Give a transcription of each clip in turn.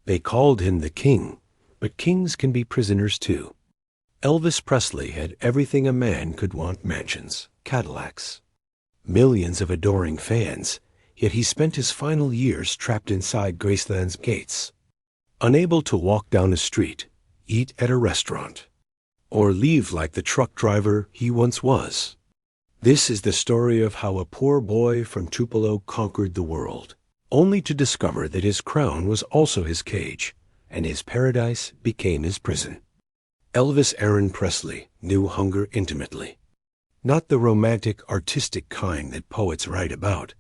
They called him the king, but kings can be prisoners too. Elvis Presley had everything a man could want: mansions, Cadillacs, millions of adoring fans, yet he spent his final years trapped inside Graceland's gates, unable to walk down a street, eat at a restaurant, or leave like the truck driver he once was. This is the story of how a poor boy from Tupelo conquered the world, only to discover that his crown was also his cage, and his paradise became his prison. Elvis Aaron Presley knew hunger intimately. Not the romantic, artistic kind that poets write about,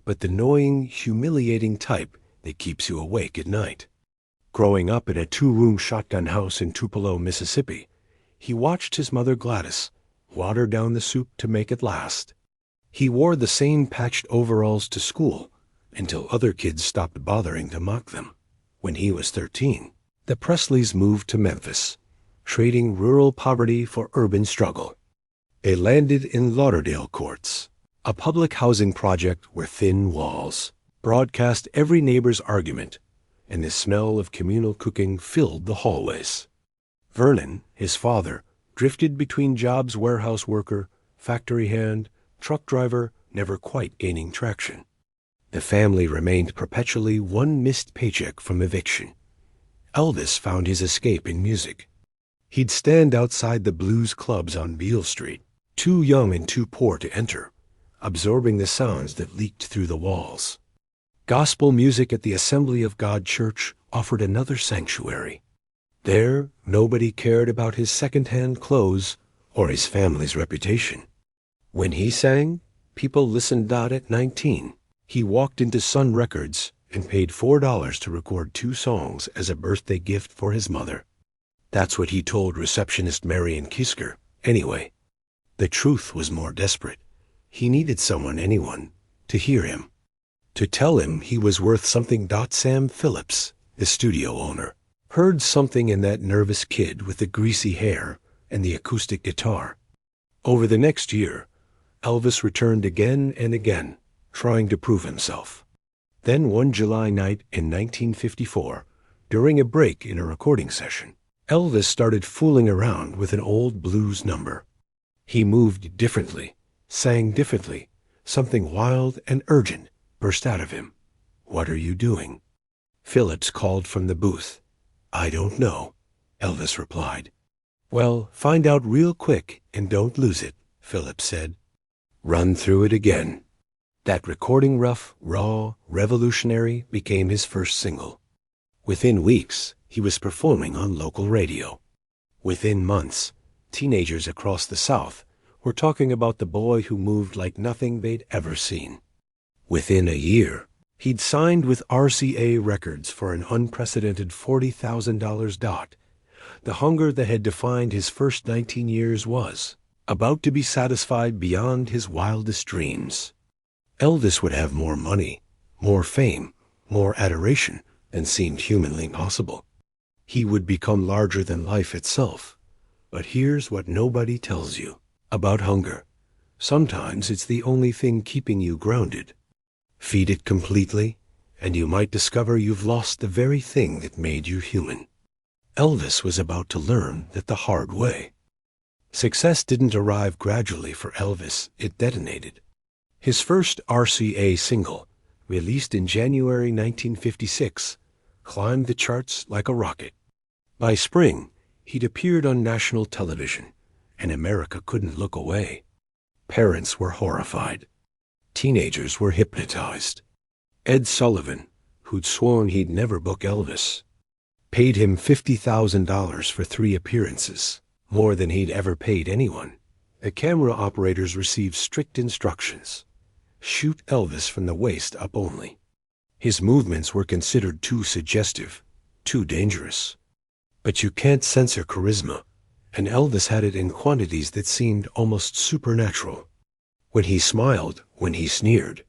but the gnawing, humiliating type that keeps you awake at night. Growing up in a 2-room shotgun house in Tupelo, Mississippi, he watched his mother Gladys water down the soup to make it last. He wore the same patched overalls to school until other kids stopped bothering to mock them. When he was 13, the Presleys moved to Memphis, trading rural poverty for urban struggle. They landed in Lauderdale Courts, a public housing project where thin walls broadcast every neighbor's argument, and the smell of communal cooking filled the hallways. Vernon, his father, drifted between jobs: warehouse worker, factory hand, truck driver, never quite gaining traction. The family remained perpetually one missed paycheck from eviction. Elvis found his escape in music. He'd stand outside the blues clubs on Beale Street, too young and too poor to enter, absorbing the sounds that leaked through the walls. Gospel music at the Assembly of God Church offered another sanctuary. There, nobody cared about his second-hand clothes or his family's reputation. When he sang, people listened. At 19, he walked into Sun Records and paid $4 to record 2 songs as a birthday gift for his mother. That's what he told receptionist Marion Kisker, anyway. The truth was more desperate. He needed anyone, to hear him, to tell him he was worth something. Sam Phillips, the studio owner, heard something in that nervous kid with the greasy hair and the acoustic guitar. Over the next year, Elvis returned again and again, trying to prove himself. Then one July night in 1954, during a break in a recording session, Elvis started fooling around with an old blues number. He moved differently, sang differently. Something wild and urgent burst out of him. "What are you doing?" Phillips called from the booth. "I don't know," Elvis replied. "Well, find out real quick and don't lose it," Phillips said. "Run through it again." That recording, rough, raw, revolutionary, became his first single. Within weeks, he was performing on local radio. Within months, teenagers across the South were talking about the boy who moved like nothing they'd ever seen. Within a year, he'd signed with RCA Records for an unprecedented $40,000. The hunger that had defined his first 19 years was about to be satisfied beyond his wildest dreams. Elvis would have more money, more fame, more adoration than seemed humanly possible. He would become larger than life itself. But here's what nobody tells you about hunger. Sometimes it's the only thing keeping you grounded. Feed it completely, and you might discover you've lost the very thing that made you human. Elvis was about to learn that the hard way. Success didn't arrive gradually for Elvis, it detonated. His first RCA single, released in January 1956, climbed the charts like a rocket. By spring, he'd appeared on national television, and America couldn't look away. Parents were horrified. Teenagers were hypnotized. Ed Sullivan, who'd sworn he'd never book Elvis, paid him $50,000 for 3 appearances, more than he'd ever paid anyone. The camera operators received strict instructions: shoot Elvis from the waist up only. His movements were considered too suggestive, too dangerous. But you can't censor charisma, and Elvis had it in quantities that seemed almost supernatural. When he smiled, when he sneered,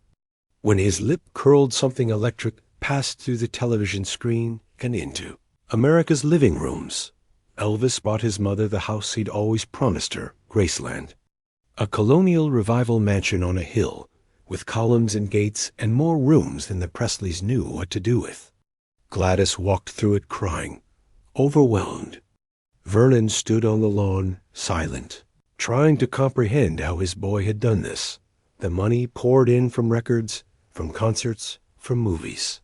when his lip curled, something electric passed through the television screen and into America's living rooms. Elvis bought his mother the house he'd always promised her, Graceland, a colonial revival mansion on a hill with columns and gates and more rooms than the Presleys knew what to do with. Gladys walked through it crying, overwhelmed. Vernon stood on the lawn, silent, trying to comprehend how his boy had done this. The money poured in from records, from concerts, from movies.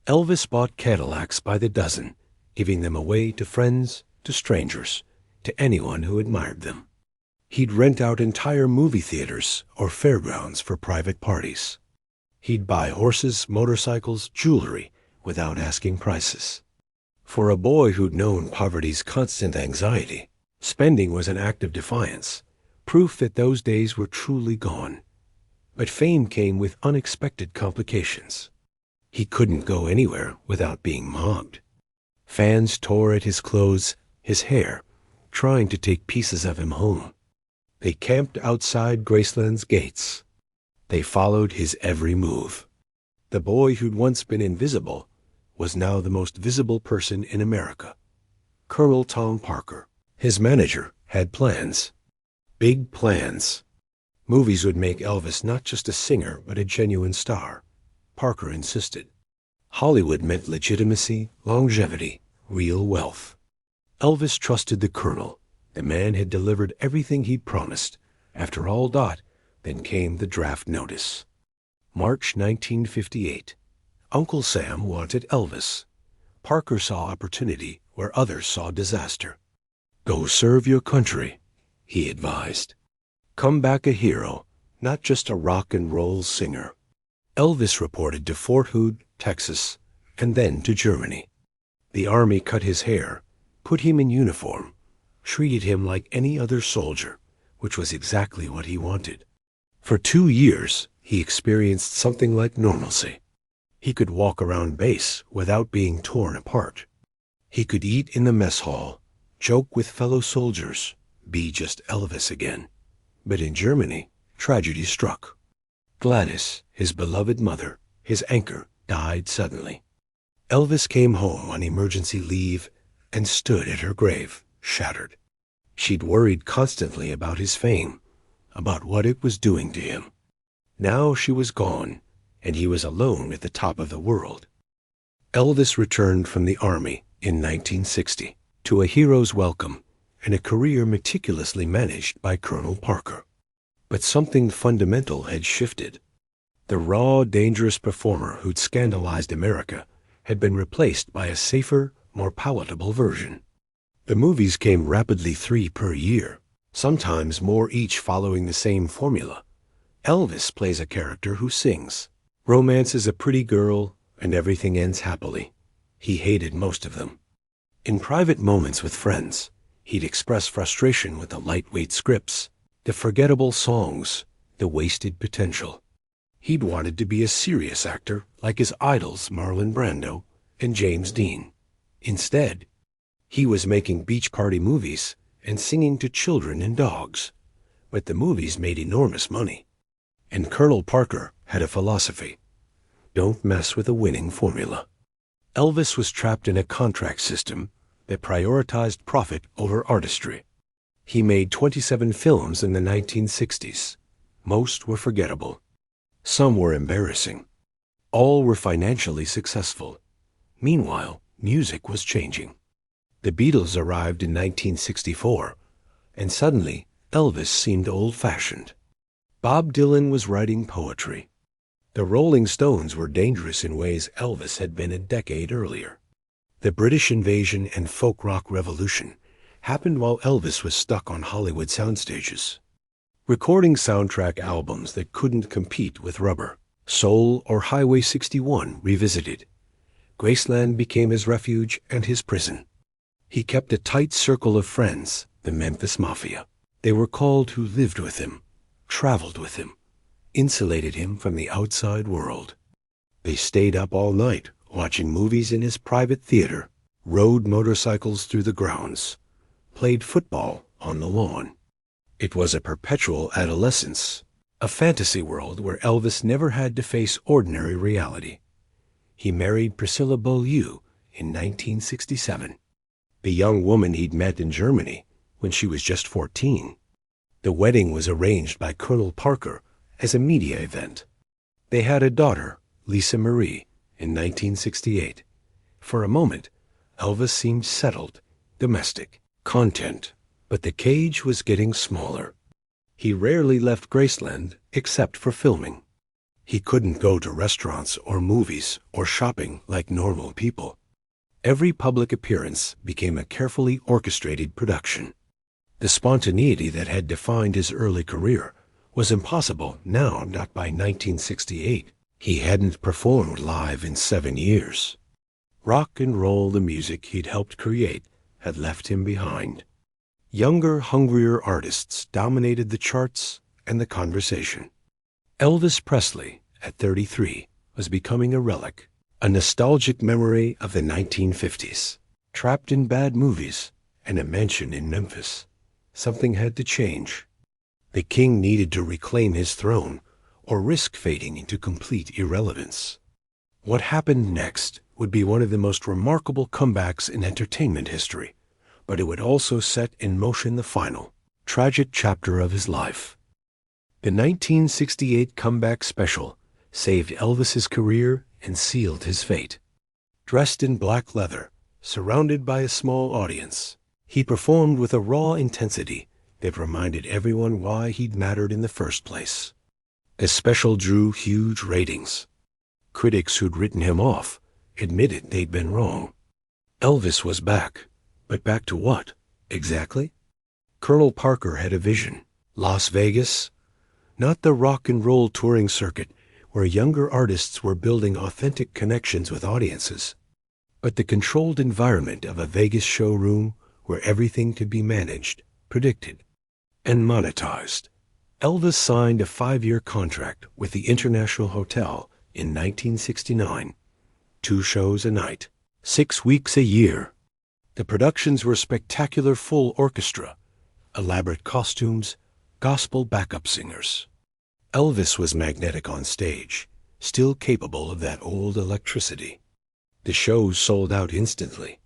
Elvis bought Cadillacs by the dozen, giving them away to friends, to strangers, to anyone who admired them. He'd rent out entire movie theaters or fairgrounds for private parties. He'd buy horses, motorcycles, jewelry without asking prices. For a boy who'd known poverty's constant anxiety, spending was an act of defiance, proof that those days were truly gone. But fame came with unexpected complications. He couldn't go anywhere without being mobbed. Fans tore at his clothes, his hair, trying to take pieces of him home. They camped outside Graceland's gates. They followed his every move. The boy who'd once been invisible was now the most visible person in America. Colonel Tom Parker, his manager, had plans. Big plans. Movies would make Elvis not just a singer, but a genuine star. Parker insisted. Hollywood meant legitimacy, longevity, real wealth. Elvis trusted the Colonel. The man had delivered everything he'd promised. After all, then came the draft notice. March 1958. Uncle Sam wanted Elvis. Parker saw opportunity where others saw disaster. Go serve your country, he advised. Come back a hero, not just a rock and roll singer. Elvis reported to Fort Hood, Texas, and then to Germany. The army cut his hair, put him in uniform, treated him like any other soldier, which was exactly what he wanted. For 2 years, he experienced something like normalcy. He could walk around base without being torn apart. He could eat in the mess hall, joke with fellow soldiers, be just Elvis again. But in Germany, tragedy struck. Gladys, his beloved mother, his anchor, died suddenly. Elvis came home on emergency leave and stood at her grave, shattered. She'd worried constantly about his fame, about what it was doing to him. Now she was gone, and he was alone at the top of the world. Elvis returned from the army in 1960 to a hero's welcome and a career meticulously managed by Colonel Parker. But something fundamental had shifted. The raw, dangerous performer who'd scandalized America had been replaced by a safer, more palatable version. The movies came rapidly, 3 per year, sometimes more each, following the same formula. Elvis plays a character who sings, romances a pretty girl, and everything ends happily. He hated most of them. In private moments with friends, he'd express frustration with the lightweight scripts, the forgettable songs, the wasted potential. He'd wanted to be a serious actor like his idols Marlon Brando and James Dean. Instead, he was making beach party movies and singing to children and dogs. But the movies made enormous money. And Colonel Parker had a philosophy: don't mess with a winning formula. Elvis was trapped in a contract system that prioritized profit over artistry. He made 27 films in the 1960s. Most were forgettable. Some were embarrassing. All were financially successful. Meanwhile, music was changing. The Beatles arrived in 1964, and suddenly Elvis seemed old-fashioned. Bob Dylan was writing poetry. The Rolling Stones were dangerous in ways Elvis had been a decade earlier. The British invasion and folk rock revolution happened while Elvis was stuck on Hollywood soundstages, recording soundtrack albums that couldn't compete with Rubber, Soul, or Highway 61 revisited. Graceland became his refuge and his prison. He kept a tight circle of friends, the Memphis Mafia. They were called who lived with him, traveled with him, insulated him from the outside world. They stayed up all night watching movies in his private theater, rode motorcycles through the grounds, played football on the lawn. It was a perpetual adolescence, a fantasy world where Elvis never had to face ordinary reality. He married Priscilla Beaulieu in 1967, the young woman he'd met in Germany when she was just 14. The wedding was arranged by Colonel Parker as a media event. They had a daughter, Lisa Marie, in 1968. For a moment, Elvis seemed settled, domestic, content, but the cage was getting smaller. He rarely left Graceland except for filming. He couldn't go to restaurants or movies or shopping like normal people. Every public appearance became a carefully orchestrated production. The spontaneity that had defined his early career was impossible now, not by 1968. He hadn't performed live in 7 years. Rock and roll, the music he'd helped create, had left him behind. Younger, hungrier artists dominated the charts and the conversation. Elvis Presley, at 33, was becoming a relic, a nostalgic memory of the 1950s. Trapped in bad movies and a mansion in Memphis, something had to change. The king needed to reclaim his throne or risk fading into complete irrelevance. What happened next would be one of the most remarkable comebacks in entertainment history, but it would also set in motion the final, tragic chapter of his life. The 1968 comeback special saved Elvis's career and sealed his fate. Dressed in black leather, surrounded by a small audience, he performed with a raw intensity that reminded everyone why he'd mattered in the first place. The special drew huge ratings. Critics who'd written him off admitted they'd been wrong. Elvis was back, but back to what, exactly? Colonel Parker had a vision. Las Vegas, not the rock and roll touring circuit where younger artists were building authentic connections with audiences, but the controlled environment of a Vegas showroom where everything could be managed, predicted, and monetized. Elvis signed a 5-year contract with the International Hotel in 1969. 2 shows a night, 6 weeks a year. The productions were spectacular full orchestra, elaborate costumes, gospel backup singers. Elvis was magnetic on stage, still capable of that old electricity. The shows sold out instantly,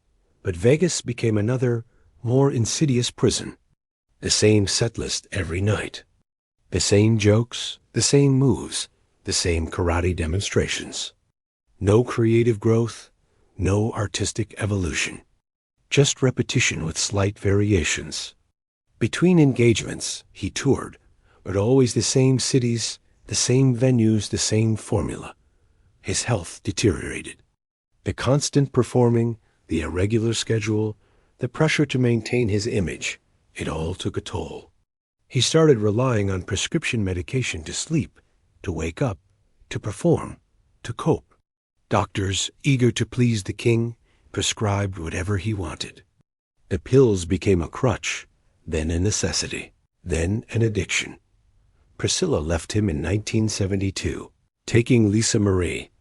but Vegas became another, more insidious prison. The same set list every night. The same jokes, the same moves, the same karate demonstrations. No creative growth, no artistic evolution. Just repetition with slight variations. Between engagements, he toured, but always the same cities, the same venues, the same formula. His health deteriorated. The constant performing, the irregular schedule, the pressure to maintain his image, it all took a toll. He started relying on prescription medication to sleep, to wake up, to perform, to cope. Doctors, eager to please the king, prescribed whatever he wanted. The pills became a crutch, then a necessity, then an addiction. Priscilla left him in 1972, taking Lisa Marie.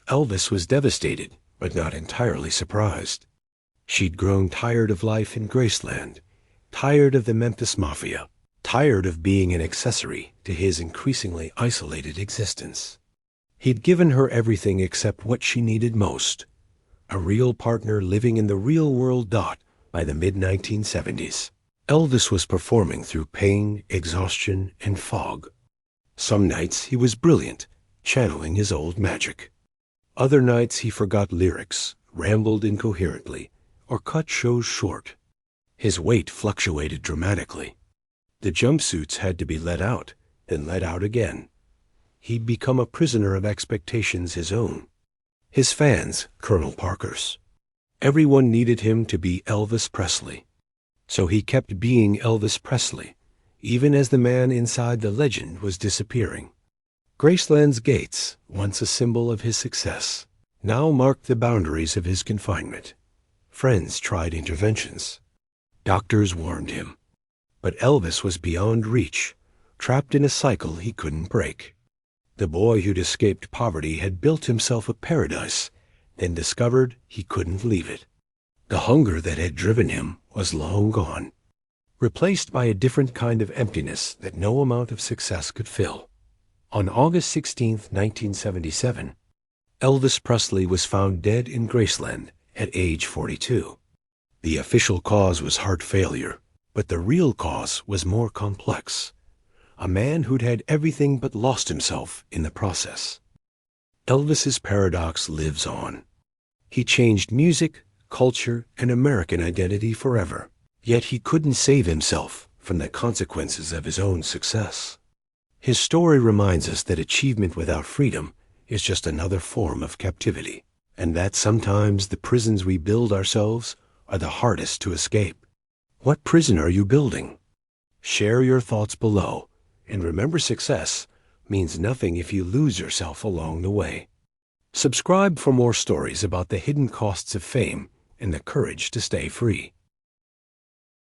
Elvis was devastated, but not entirely surprised. She'd grown tired of life in Graceland, tired of the Memphis Mafia, tired of being an accessory to his increasingly isolated existence. He'd given her everything except what she needed most, a real partner living in the real world. By the mid-1970s, Elvis was performing through pain, exhaustion, and fog. Some nights he was brilliant, channeling his old magic. Other nights he forgot lyrics, rambled incoherently, or cut shows short. His weight fluctuated dramatically. The jumpsuits had to be let out, then let out again. He'd become a prisoner of expectations his own. His fans, Colonel Parker's. Everyone needed him to be Elvis Presley. So he kept being Elvis Presley, even as the man inside the legend was disappearing. Graceland's gates, once a symbol of his success, now marked the boundaries of his confinement. Friends tried interventions. Doctors warned him. But Elvis was beyond reach, trapped in a cycle he couldn't break. The boy who'd escaped poverty had built himself a paradise, then discovered he couldn't leave it. The hunger that had driven him was long gone, replaced by a different kind of emptiness that no amount of success could fill. On August 16, 1977, Elvis Presley was found dead in Graceland at age 42. The official cause was heart failure, but the real cause was more complex. A man who'd had everything but lost himself in the process. Elvis's paradox lives on. He changed music, culture, and American identity forever. Yet he couldn't save himself from the consequences of his own success. His story reminds us that achievement without freedom is just another form of captivity, and that sometimes the prisons we build ourselves are the hardest to escape. What prison are you building? Share your thoughts below, and remember, success means nothing if you lose yourself along the way. Subscribe for more stories about the hidden costs of fame and the courage to stay free.